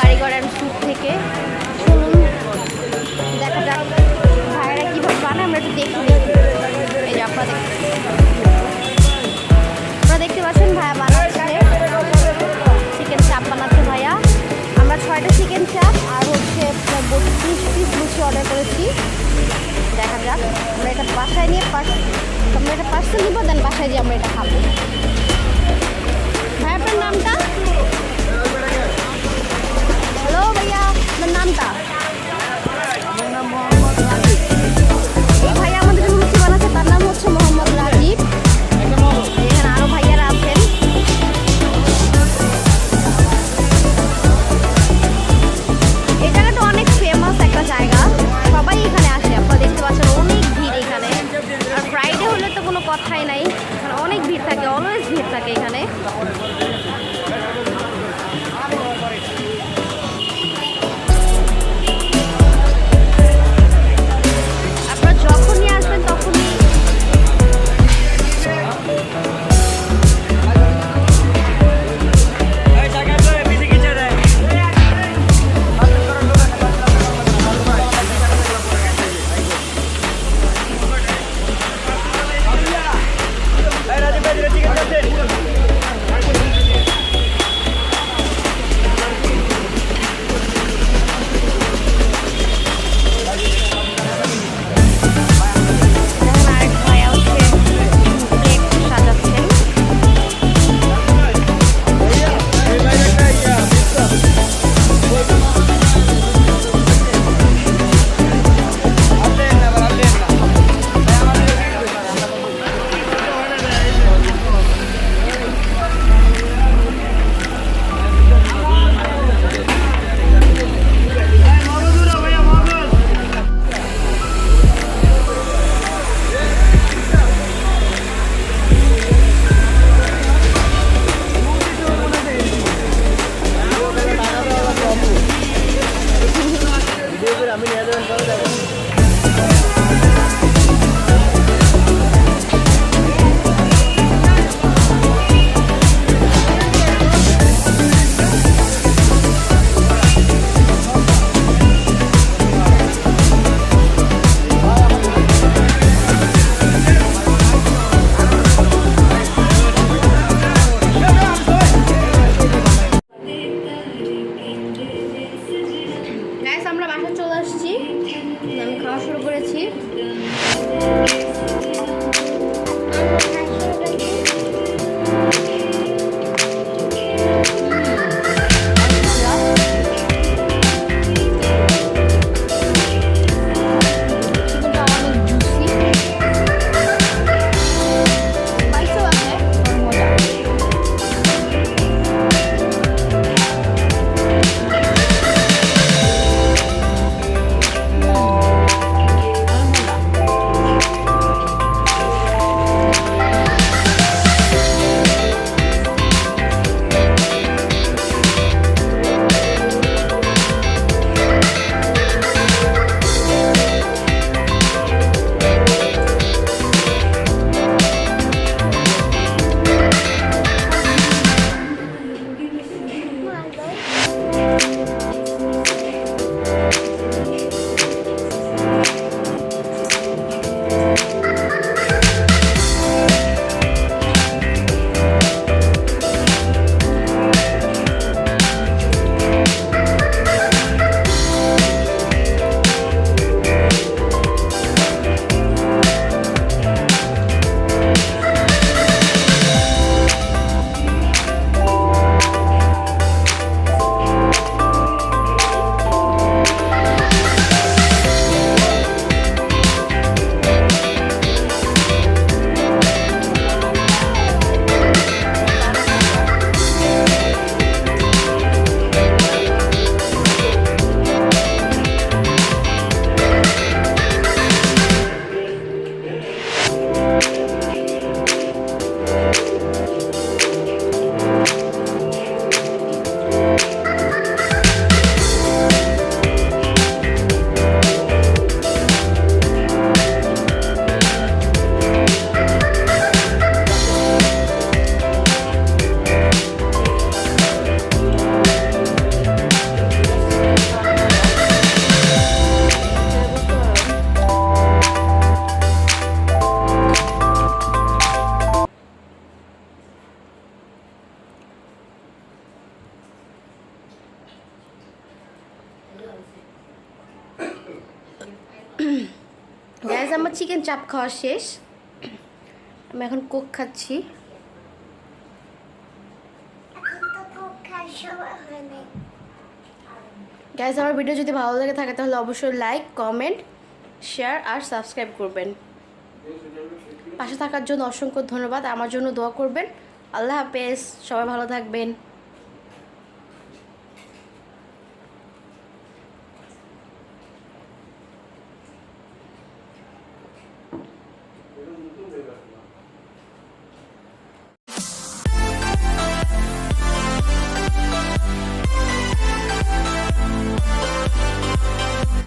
কারিগর and soup থেকে। চলুন দেখা যাক ভাইয়েরা কীভাবে বানায়, আমরা একটু দেখি। এই যে আপনারা দেখতে পাচ্ছেন ভাইয়া বানাচ্ছে চিকেন চাপ বানাচ্ছে ভাইয়া। আমরা 6টা চিকেন চাপ আর হচ্ছে 32 পিস লুচি অর্ডার করেছি। দেখা যাক আমরা এটা বাসায় নিয়ে আমরা এটা পার্সেল নিব, দেন বাসায় দিয়ে আমরা এটা খাবো। ভাই আপনার নামটা? হ্যালো ভাইয়া, আপনার নামটা? আমার নাম মোহাম্মদ রাজীব। এই ভাইয়া আমাদের লুচি বানাচ্ছে, তার নাম হচ্ছে মোহাম্মদ রাজীব। এখানে আরও ভাইয়ারা আছেন। এই জায়গাটা অনেক ফেমাস একটা জায়গা, সবাই এখানে আসে। আপনারা দেখতে পাচ্ছেন অনেক ভিড় এখানে। আর ফ্রাইডে হলে তো কোনো কথাই নাই, মানে অনেক ভিড় থাকে, অলওয়েজ ভিড় থাকে এখানে। আপনারা যখনই আসবেন তখনই আমরা বাসায় চলে আসছি। আমি খাওয়া শুরু করেছি। গাইজ আমার চিকেন চাপ খাওয়া শেষ, আমি এখন কোক খাচ্ছি। গাইজ আমার ভিডিও যদি ভালো লাগে থাকে তাহলে অবশ্যই লাইক, কমেন্ট, শেয়ার আর সাবস্ক্রাইব করবেন। পাশে থাকার জন্য অসংখ্য ধন্যবাদ। আমার জন্য দোয়া করবেন। আল্লাহ হাফেজ, সবাই ভালো থাকবেন। এটা নতুন হয়ে গেছে।